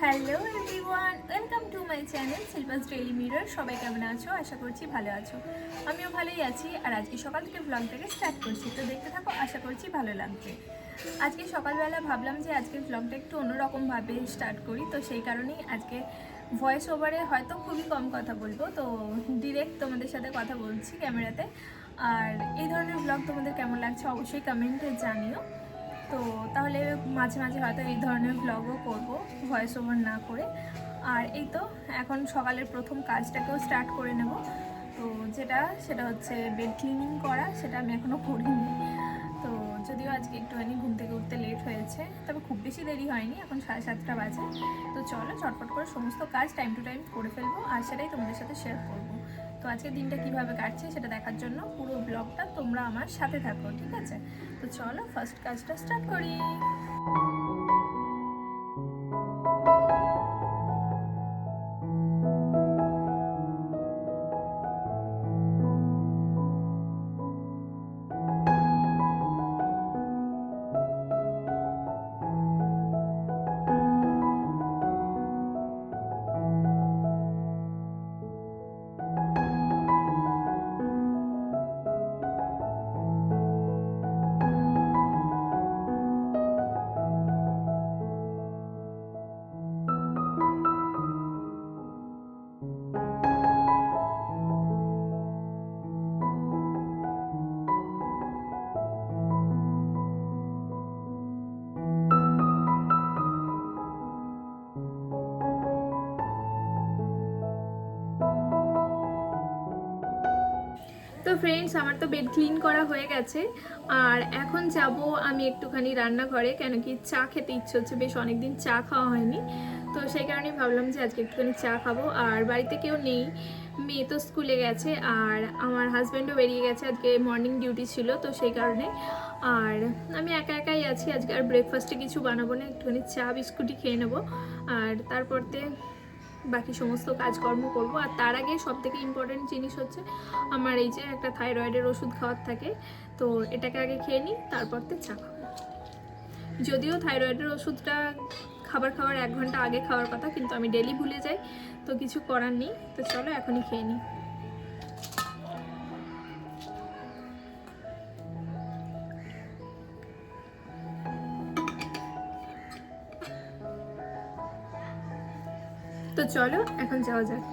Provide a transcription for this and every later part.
Hello everyone, welcome to my channel Shilpa's daily mirror. সবাই কেমন আছো? আশা করছি ভালো আছো। আমিও ভালোই আছি। আর আজকে সকাল থেকে ভ্লগটাকে স্টার্ট করছি, তো দেখতে থাকো, আশা করছি ভালো লাগবে। আজকে সকালবেলা ভাবলাম যে আজকের ভ্লগটা একটু অন্যরকমভাবে স্টার্ট করি, তো সেই কারণেই আজকে ভয়েস ওভারে হয়তো খুবই কম কথা বলবো, তো ডিরেক্ট তোমাদের সাথে কথা বলছি ক্যামেরাতে। আর এই ধরনের ভ্লগ তোমাদের কেমন লাগছে অবশ্যই কমেন্টে জানিও। তো তাহলে মাঝে মাঝে হয়তো এই ধরনের ভ্লগও করব, ভয়েস ওভার না করে। আর এই তো এখন সকালের প্রথম কাজটাকেও স্টার্ট করে নেব। তো সেটা হচ্ছে বেড ক্লিনিং করা, সেটা আমি এখনও করিনি। তো যদিও আজকে একটুখানি ঘুম থেকে উঠতে লেট হয়েছে, তবে খুব বেশি দেরি হয়নি, এখন 7:30 বাজে। তো চলো চটপট করে সমস্ত কাজ টাইম টু টাইম করে ফেলবো, আর সেটাই তোমাদের সাথে শেয়ার করবো। তো আজকে দিনটা কিভাবে কাটছে সেটা দেখার জন্য পুরো ব্লগটা তোমরা আমার সাথে থাকো, ঠিক আছে? তো চলো ফার্স্ট কাজটা স্টার্ট করি। তো ফ্রেন্ডস, আমার তো বেড ক্লিন করা হয়ে গেছে। আর এখন যাব আমি একটুখানি রান্নাঘরে, কেন কি চা খেতে ইচ্ছে হচ্ছে, বেশ অনেকদিন চা খাওয়া হয়নি। তো সেই কারণেই ভাবলাম যে আজকে একটুখানি চা খাবো। আর বাড়িতে কেউ নেই, মেয়ে তো স্কুলে গেছে, আর আমার হাজব্যান্ডও বেরিয়ে গেছে, আজকে মর্নিং ডিউটি ছিল, তো সেই কারণে। আর আমি একা একাই আছি আজকে। আর ব্রেকফাস্টে কিছু বানাবো না, একটুখানি চা বিস্কুটই খেয়ে নেবো, আর তারপরতে বাকি সমস্ত কাজকর্ম করব। আর তার আগে সবথেকে ইম্পর্টেন্ট জিনিস হচ্ছে আমার এই যে একটা থাইরয়েডের ওষুধ খাওয়ার থাকে, তো এটাকে আগে খেয়ে নিই, তারপরতে চা খাবো। যদিও থাইরয়েডের ওষুধটা খাওয়ার 1 ঘন্টা আগে খাওয়ার কথা, কিন্তু আমি ডেলি ভুলে যাই, তো কিছু করার নেই। তো চলো এখনই খেয়ে নিই। তো চলো এখন যাওয়া যাক।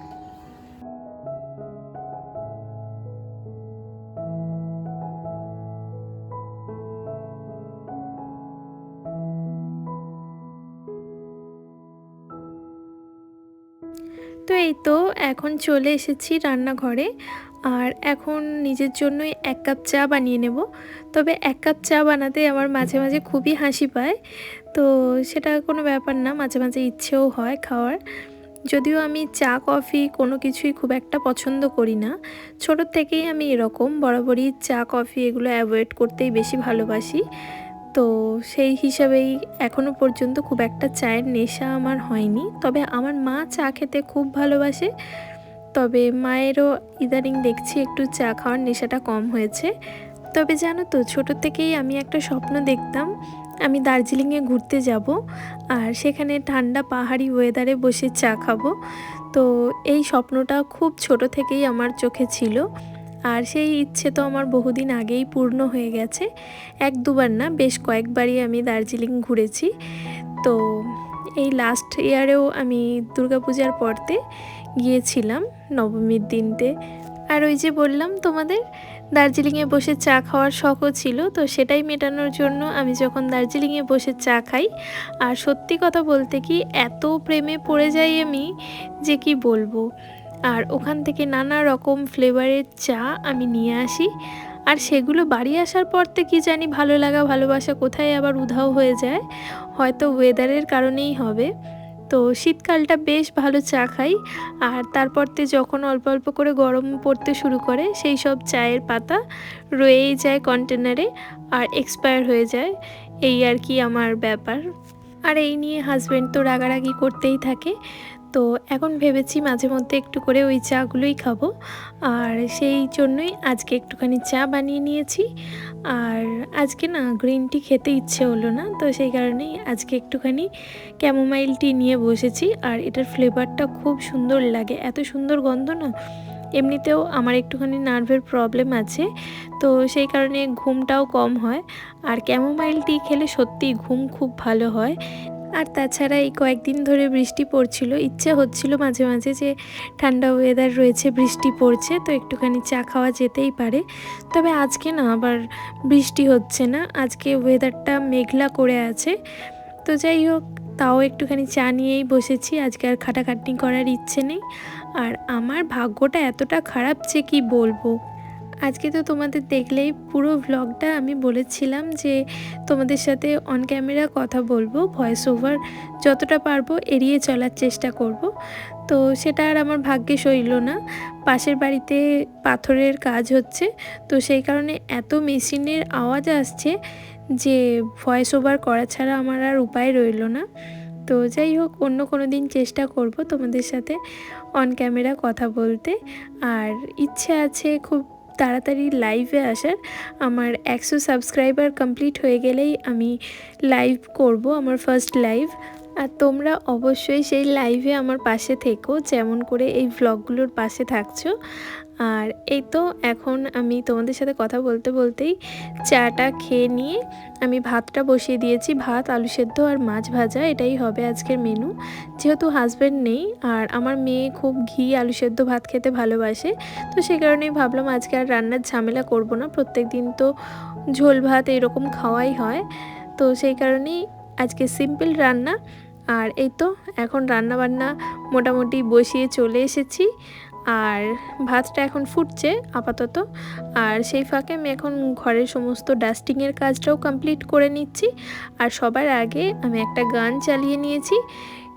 তো এই তো এখন চলে এসেছি রান্নাঘরে। আর এখন নিজের জন্যই 1 কাপ চা বানিয়ে নেব। তবে 1 কাপ চা বানাতে আমার মাঝে মাঝে খুবই হাসি পায়। তো সেটা কোনো ব্যাপার না, মাঝে মাঝে ইচ্ছেও হয় খাওয়ার। যদিও আমি চা কফি কোনো কিছুই খুব একটা পছন্দ করি না, ছোটো থেকেই আমি এরকম বরাবরই চা কফি এগুলো অ্যাভয়েড করতেই বেশি ভালোবাসি। তো সেই হিসাবেই এখনও পর্যন্ত খুব একটা চায়ের নেশা আমার হয়নি। তবে আমার মা চা খেতে খুব ভালোবাসে, তবে মায়েরও ইদানিং দেখছি একটু চা খাওয়ার নেশাটা কম হয়েছে। তবে জানো তো, ছোটো থেকেই আমি একটা স্বপ্ন দেখতাম, আমি দার্জিলিংয়ে ঘুরতে যাব, আর সেখানে ঠান্ডা পাহাড়ি ওয়েদারে বসে চা খাবো। তো এই স্বপ্নটা খুব ছোট থেকেই আমার চোখে ছিল, আর সেই ইচ্ছে তো আমার বহুদিন আগেই পূর্ণ হয়ে গেছে। 1-2বার না, বেশ কয়েকবারই আমি দার্জিলিং ঘুরেছি। তো এই লাস্ট ইয়ারেও আমি দুর্গাপূজার পরতে গিয়েছিলাম নবমীর দিনতে। আর ওই যে বললাম তোমাদের, দার্জিলিংয়ে বসে চা খাওয়ার শখও ছিল, তো সেটাই মেটানোর জন্য আমি যখন দার্জিলিংয়ে বসে চা খাই, আর সত্যি কথা বলতে কি এত প্রেমে পড়ে যাই আমি যে কি বলবো। আর ওখান থেকে নানা রকম ফ্লেভারের চা আমি নিয়ে আসি, আর সেগুলো বাড়ি আসার পর থেকে কি জানি ভালো লাগা ভালোবাসা কোথায় আবার উধাও হয়ে যায়, হয়তো ওয়েদারের কারণেই হবে। তো শীতকালটা বেশ ভালো চা খাই, আর তারপরতে যখন অল্প অল্প করে গরম পড়তে শুরু করে, সেই সব চায়ের পাতা রয়েই যায় কন্টেনারে আর এক্সপায়ার হয়ে যায়। এই আর কি আমার ব্যাপার। আর এই নিয়ে হাজব্যান্ড তো রাগারাগি করতেই থাকে। তো এখন ভেবেছি মাঝে মধ্যে একটু করে ওই চাগুলোই খাবো, আর সেই জন্যই আজকে একটুখানি চা বানিয়ে নিয়েছি। আর আজকে না গ্রিন টি খেতে ইচ্ছে হলো না, তো সেই কারণেই আজকে একটুখানি ক্যামোমাইল টি নিয়ে বসেছি। আর এটার ফ্লেভারটা খুব সুন্দর লাগে, এত সুন্দর গন্ধ না। এমনিতেও আমার একটুখানি নার্ভের প্রবলেম আছে, তো সেই কারণে ঘুমটাও কম হয়। আর ক্যামোমাইল টি খেলে সত্যিই ঘুম খুব ভালো হয়। আর তাছাড়া এই কয়েকদিন ধরে বৃষ্টি পড়ছিল, ইচ্ছে হচ্ছিল মাঝে মাঝে যে ঠান্ডা ওয়েদার রয়েছে, বৃষ্টি পড়ছে, তো একটুখানি চা খাওয়া যেতেই পারে। তবে আজকে না আবার বৃষ্টি হচ্ছে না, আজকে ওয়েদারটা মেঘলা করে আছে। তো যাই হোক, তাও একটুখানি চা নিয়েই বসেছি, আজকে আর খাটাখাটনি করার ইচ্ছে নেই। আর আমার ভাগ্যটা এতটা খারাপ যে কি বলবো। আজকে তো তোমাদের দেখলেই পুরো ভ্লগটা আমি বলেছিলাম যে তোমাদের সাথে অন ক্যামেরা কথা বলবো, ভয়েস ওভার যতটা পারবো এড়িয়ে চলার চেষ্টা করব। তো সেটা আর আমার ভাগ্যে সইল না। পাশের বাড়িতে পাথরের কাজ হচ্ছে, তো সেই কারণে এত মেশিনের আওয়াজ আসছে যে ভয়েস ওভার করা ছাড়া আমার আর উপায় রইল না। তো যাই হোক, অন্য কোনো দিন চেষ্টা করব তোমাদের সাথে অন ক্যামেরা কথা বলতে। আর ইচ্ছে আছে খুব তাড়াতাড়ি লাইভে আসার। আমার 100 সাবস্ক্রাইবার কমপ্লিট হয়ে গেলেই আমি লাইভ করব, আমার ফার্স্ট লাইভ। আর তোমরা অবশ্যই সেই লাইভে আমার পাশে থেকো, যেমন করে এই ভ্লগগুলোর পাশে থাকছো। আর এই তো এখন আমি তোমাদের সাথে কথা বলতে বলতেই চাটা খেয়ে নিয়ে আমি ভাতটা বসিয়ে দিয়েছি। ভাত, আলু সেদ্ধ আর মাছ ভাজা, এটাই হবে আজকের মেনু। যেহেতু হাজব্যান্ড নেই আর আমার মেয়ে খুব ঘি আলু সেদ্ধ ভাত খেতে ভালোবাসে, তো সেই কারণেই ভাবলাম আজকে আর রান্নার ঝামেলা করব না। প্রত্যেক দিন তো ঝোল ভাত এরকম খাওয়াই হয়, তো সেই কারণেই আজকে সিম্পল রান্না। আর এই তো এখন রান্না বান্না মোটামুটি বসিয়ে চলে এসেছি। আর ভাতটা এখন ফুটছে আপাতত। আর সেই ফাঁকে আমি এখন ঘরের সমস্ত ডাস্টিংয়ের কাজটাও কমপ্লিট করে নিচ্ছি। আর সবার আগে আমি একটা গান চালিয়ে নিয়েছি,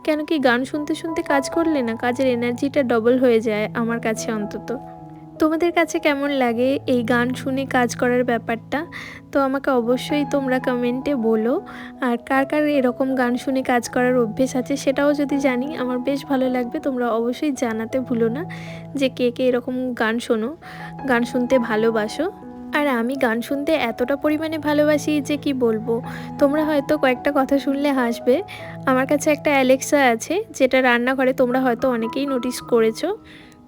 কেন কি গান শুনতে শুনতে কাজ করলে না কাজের এনার্জিটা ডবল হয়ে যায় আমার কাছে অন্তত। তোমাদের কাছে কেমন লাগে এই গান শুনে কাজ করার ব্যাপারটা, তো আমাকে অবশ্যই তোমরা কমেন্টে বলো। আর কার কার এরকম গান শুনে কাজ করার অভ্যেস আছে সেটাও যদি জানি আমার বেশ ভালো লাগবে। তোমরা অবশ্যই জানাতে ভুলো না যে কে কে এরকম গান শোনো, গান শুনতে ভালোবাসো। আর আমি গান শুনতে এতটা পরিমাণে ভালোবাসি যে কি বলবো। তোমরা হয়তো কয়েকটা কথা শুনলে হাসবে। আমার কাছে একটা অ্যালেক্সা আছে, যেটা রান্নাঘরে তোমরা হয়তো অনেকেই নোটিস করেছো।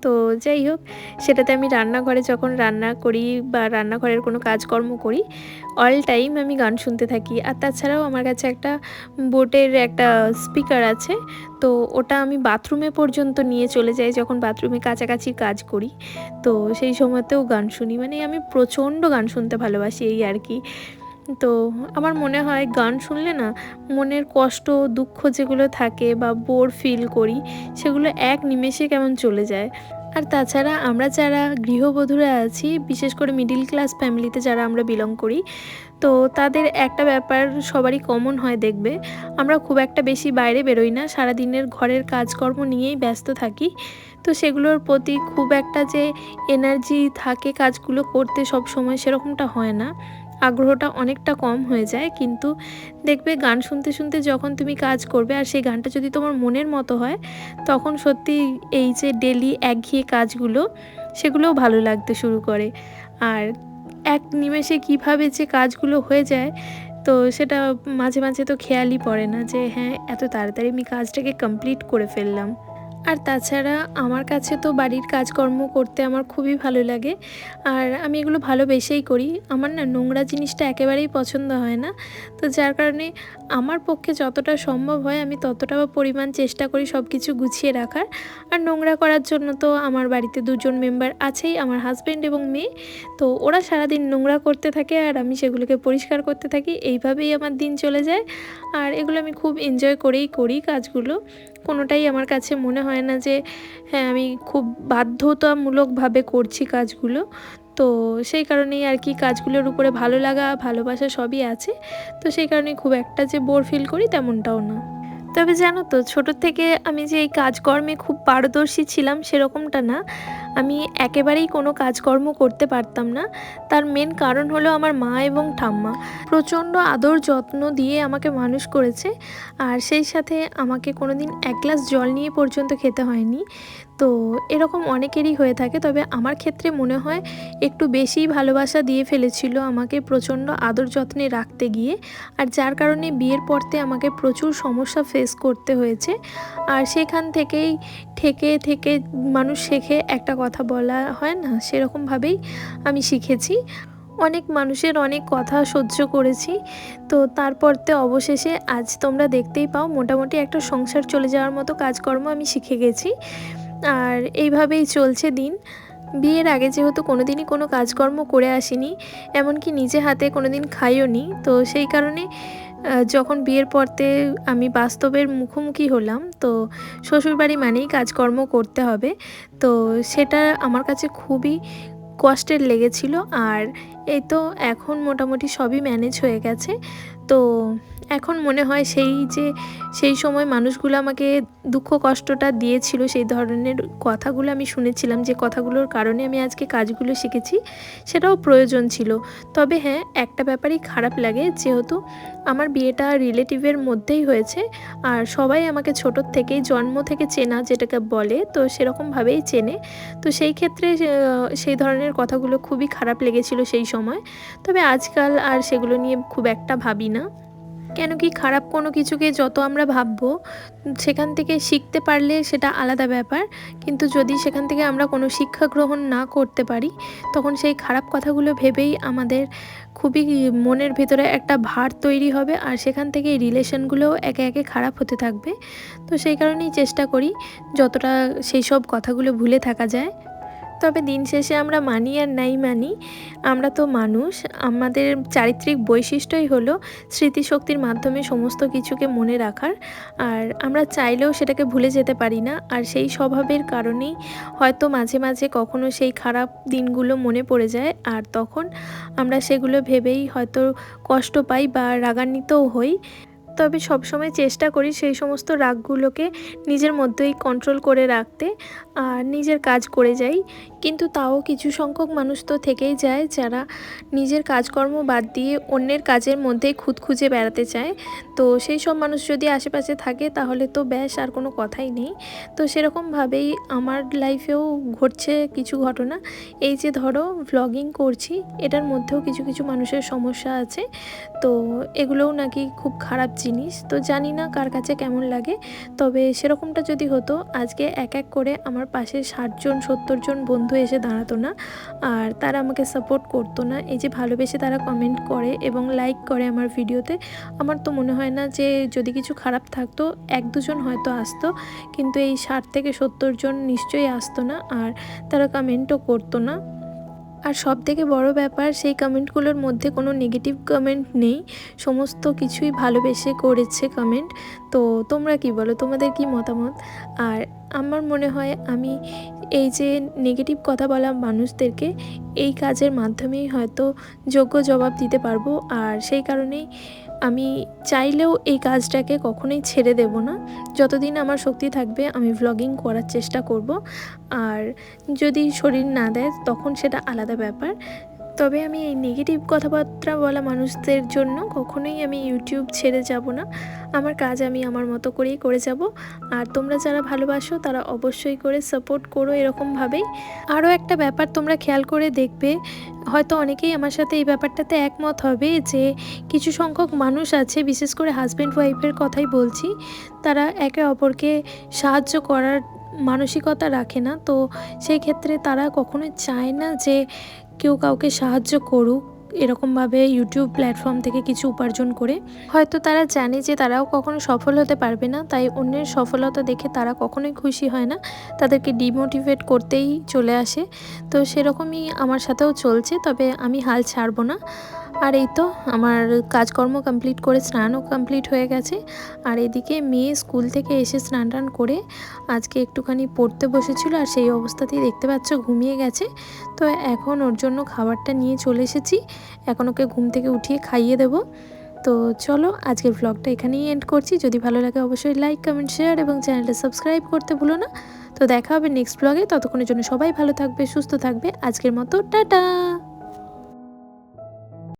তো যাই হোক, সেটাতে আমি রান্নাঘরে যখন রান্না করি বা রান্নাঘরের কোনো কাজকর্ম করি, অল টাইম আমি গান শুনতে থাকি। আর তাছাড়াও আমার কাছে একটা বোটের একটা স্পিকার আছে, তো ওটা আমি বাথরুমে পর্যন্ত নিয়ে চলে যাই যখন বাথরুমে কাছাকাছির কাজ করি। তো সেই সময়তেও গান শুনি, মানে আমি প্রচণ্ড গান শুনতে ভালোবাসি এই আর কি। তো আমার মনে হয় গান শুনলে না মনের কষ্ট দুঃখ যেগুলো থাকে বা বোর ফিল করি, সেগুলো এক নিমেষে কেমন চলে যায়। আর তাছাড়া আমরা যারা গৃহবধূরা আছি, বিশেষ করে মিডিল ক্লাস ফ্যামিলিতে যারা আমরা বিলং করি, তো তাদের একটা ব্যাপার সবারই কমন হয় দেখবে, আমরা খুব একটা বেশি বাইরে বেরোই না, সারাদিনের ঘরের কাজকর্ম নিয়েই ব্যস্ত থাকি। তো সেগুলোর প্রতি খুব একটা যে এনার্জি থাকে কাজগুলো করতে সব সময়, সেরকমটা হয় না, আগ্রহটা অনেকটা কম হয়ে যায়। কিন্তু দেখবে গান শুনতে শুনতে যখন তুমি কাজ করবে আর সেই গানটা যদি তোমার মনের মতো হয়, তখন সত্যি এই যে ডেলি একঘেয়ে কাজগুলো সেগুলোও ভালো লাগতে শুরু করে। আর এক নিমেষে কিভাবে যে কাজগুলো হয়ে যায়, তো সেটা মাঝে মাঝে তো খেয়ালই পড়ে না যে হ্যাঁ এত তাড়াতাড়ি আমি কাজটাকে কমপ্লিট করে ফেললাম। আর তাছাড়া আমার কাছে তো বাড়ির কাজকর্ম করতে আমার খুবই ভালো লাগে, আর আমি এগুলো ভালোবেসেই করি। আমার না নোংরা জিনিসটা একেবারেই পছন্দ হয় না, তো যার কারণে আমার পক্ষে যতটা সম্ভব হয় আমি ততটা পরিমাণ চেষ্টা করি সব কিছু গুছিয়ে রাখার। আর নোংরা করার জন্য তো আমার বাড়িতে দুজন মেম্বার আছেই, আমার হাজব্যান্ড এবং মেয়ে। তো ওরা সারাদিন নোংরা করতে থাকে আর আমি সেগুলোকে পরিষ্কার করতে থাকি, এইভাবেই আমার দিন চলে যায়। আর এগুলো আমি খুব এনজয় করেই করি কাজগুলো, কোনোটাই আমার কাছে মনে হয় না যে হ্যাঁ আমি খুব বাধ্যতামূলকভাবে করছি কাজগুলো। তো সেই কারণেই আর কি কাজগুলোর উপরে ভালো লাগা ভালোবাসা সবই আছে, তো সেই কারণে খুব একটা যে বোর ফিল করি তেমনটাও না। তবে জানো তো, ছোটোর থেকে আমি যে এই কাজকর্মে খুব পারদর্শী ছিলাম সেরকমটা না। আমি একেবারেই কোনো কাজকর্ম করতে পারতাম না। তার মেন কারণ হলো আমার মা এবং ঠাম্মা প্রচণ্ড আদর যত্ন দিয়ে আমাকে মানুষ করেছে, আর সেই সাথে আমাকে কোনো দিন এক গ্লাস জল নিয়ে পর্যন্ত খেতে হয়নি। তো এরকম অনেকেরই হয়ে থাকে, তবে আমার ক্ষেত্রে মনে হয় একটু বেশিই ভালোবাসা দিয়ে ফেলেছিল আমাকে প্রচণ্ড আদর যত্নে রাখতে গিয়ে, আর যার কারণে বিয়ের পরতে আমাকে প্রচুর সমস্যা ফেস করতে হয়েছে। আর সেখান থেকেই থেকে মানুষ শেখে, একটা কথা বলা হয় না, সেরকমভাবেই আমি শিখেছি। অনেক মানুষের অনেক কথা সহ্য করেছি, তো তারপরতে অবশেষে আজ তোমরা দেখতেই পাও মোটামুটি একটা সংসার চলে যাওয়ার মতো কাজকর্ম আমি শিখে গেছি। আর এইভাবেই চলছে দিন। বিয়ের আগে যেহেতু কোনো দিনই কোনো কাজকর্ম করে আসিনি, এমনকি নিজে হাতে কোনো দিন খাইও নি, তো সেই কারণে যখন বিয়ের পরতে আমি বাস্তবের মুখোমুখি হলাম, তো শ্বশুরবাড়ি মানেই কাজকর্ম করতে হবে, তো সেটা আমার কাছে খুবই কষ্টের লেগেছিল। আর এই তো এখন মোটামুটি সবই ম্যানেজ হয়ে গেছে। তো এখন মনে হয় সেই সময় মানুষগুলো আমাকে দুঃখ কষ্টটা দিয়েছিল, সেই ধরনের কথাগুলো আমি শুনেছিলাম, যে কথাগুলোর কারণে আমি আজকে কাজগুলো শিখেছি, সেটাও প্রয়োজন ছিল। তবে হ্যাঁ, একটা ব্যাপারই খারাপ লাগে, যেহেতু আমার বিয়েটা রিলেটিভের মধ্যেই হয়েছে, আর সবাই আমাকে ছোটোর থেকেই জন্ম থেকে চেনা যেটাকে বলে, তো সেরকমভাবেই চেনে। তো সেই ক্ষেত্রে সেই ধরনের কথাগুলো খুবই খারাপ লেগেছিল সেই সময়। তবে আজকাল আর সেগুলো নিয়ে খুব একটা ভাবি না, কেন কি খারাপ কোনো কিছুকে যত আমরা ভাববো, সেখান থেকে শিখতে পারলে সেটা আলাদা ব্যাপার, কিন্তু যদি সেখান থেকে আমরা কোনো শিক্ষা গ্রহণ না করতে পারি, তখন সেই খারাপ কথাগুলো ভেবেই আমাদের খুবই মনের ভিতরে একটা ভার তৈরি হবে, আর সেখান থেকে এই রিলেশনগুলোও একে একে খারাপ হতে থাকবে। তো সেই কারণেই চেষ্টা করি যতটা সেই সব কথাগুলো ভুলে থাকা যায়। তবে দিন শেষে আমরা মানি আর নাই মানি, আমরা তো মানুষ, আমাদের চারিত্রিক বৈশিষ্ট্যই হলো স্মৃতিশক্তির মাধ্যমে সমস্ত কিছুকে মনে রাখার, আর আমরা চাইলেও সেটাকে ভুলে যেতে পারি না। আর সেই স্বভাবের কারণেই হয়তো মাঝে মাঝে কখনো সেই খারাপ দিনগুলো মনে পড়ে যায়, আর তখন আমরা সেগুলো ভেবেই হয়তো কষ্ট পাই বা রাগান্বিতও হই। তবে সবসময় চেষ্টা করি সেই সমস্ত রাগগুলোকে নিজের মধ্যেই কন্ট্রোল করে রাখতে, আর নিজের কাজ করে যাই। কিন্তু তাও কিছু সংখ্যক মানুষ তো থেকেই যায়, যারা নিজের কাজকর্ম বাদ দিয়ে অন্যের কাজের মধ্যেই খুঁত খুঁজে বেড়াতে চায়। তো সেই সব মানুষ যদি আশেপাশে থাকে, তাহলে তো ব্যাস আর কোনো কথাই নেই। তো সেরকমভাবেই আমার লাইফেও ঘটছে কিছু ঘটনা। এই যে ধরো ভ্লগিং করছি, এটার মধ্যেও কিছু কিছু মানুষের সমস্যা আছে, তো এগুলোও নাকি খুব খারাপ জিনিস। তো জানি না কার কাছে কেমন লাগে, তবে সেরকমটা যদি হতো, আজকে এক এক করে আমার পাশে 60জন 70জন বন্ধু এসে দাঁড়াতো না, আর তারা আমাকে সাপোর্ট করতো না। এই যে ভালোবেসে তারা কমেন্ট করে এবং লাইক করে আমার ভিডিওতে, আমার তো মনে হয় না যে যদি কিছু খারাপ থাকতো 1-2জন হয়তো আসতো, কিন্তু এই 60 থেকে 70 জন নিশ্চয়ই আসতো না, আর তারা কমেন্টও করতো না। আর সব থেকে বড় ব্যাপার, সেই কমেন্টগুলোর মধ্যে কোনো নেগেটিভ কমেন্ট নেই, সমস্ত কিছুই ভালোবেসে করেছে কমেন্ট। তো তোমরা কি বলো, তোমাদের কি মতামত? আর আমার মনে হয় আমি এই যে নেগেটিভ কথা বলা মানুষদেরকে এই কাজের মাধ্যমেই হয়তো যোগ্য জবাব দিতে পারবো, আর সেই কারণেই আমি চাইলেও এই কাজটাকে কখনোই ছেড়ে দেব না। যতদিন আমার শক্তি থাকবে আমি ভ্লগিং করার চেষ্টা করব, আর যদি শরীর না দেয় তখন সেটা আলাদা ব্যাপার। তবে আমি এই নেগেটিভ কথাবার্তা বলা মানুষদের জন্য কখনোই আমি ইউটিউব ছেড়ে যাব না। আমার কাজ আমি আমার মতো করেই করে যাব, আর তোমরা যারা ভালোবাসো তারা অবশ্যই করে সাপোর্ট করো এরকমভাবেই। আরও একটা ব্যাপার তোমরা খেয়াল করে দেখবে, হয়তো অনেকেই আমার সাথে এই ব্যাপারটাতে একমত হবে, যে কিছু সংখ্যক মানুষ আছে, বিশেষ করে হাজব্যান্ড ওয়াইফের কথাই বলছি, তারা একে অপরকে সাহায্য করার মানসিকতা রাখে না। তো সেই ক্ষেত্রে তারা কখনোই চায় না যে কেউ কাউকে সাহায্য করুক এরকমভাবে ইউটিউব প্ল্যাটফর্ম থেকে কিছু উপার্জন করে। হয়তো তারা জানে যে তারাও কখনো সফল হতে পারবে না, তাই অন্যের সফলতা দেখে তারা কখনোই খুশি হয় না, তাদেরকে ডিমোটিভেট করতেই চলে আসে। তো সেরকমই আমার সাথেও চলছে, তবে আমি হাল ছাড়বো না। আর এই তো আমার কাজকর্ম কমপ্লিট করে স্নানও কমপ্লিট হয়ে গেছে, আর এদিকে মেয়ে স্কুল থেকে এসে স্নান টান করে আজকে একটুখানি পড়তে বসেছিল, আর সেই অবস্থাতেই দেখতে পাচ্ছ ঘুমিয়ে গেছে। তো এখন ওর জন্য খাবারটা নিয়ে চলে এসেছি, এখন ওকে ঘুম থেকে উঠিয়ে খাইয়ে দেবো। তো চলো আজকের ভ্লগটা এখানেই এন্ড করছি। যদি ভালো লাগে অবশ্যই লাইক, কমেন্ট, শেয়ার এবং চ্যানেলটা সাবস্ক্রাইব করতে ভুলো না। তো দেখা হবে নেক্সট ভ্লগে। ততক্ষণের জন্য সবাই ভালো থাকবে, সুস্থ থাকবে। আজকের মতো টাটা।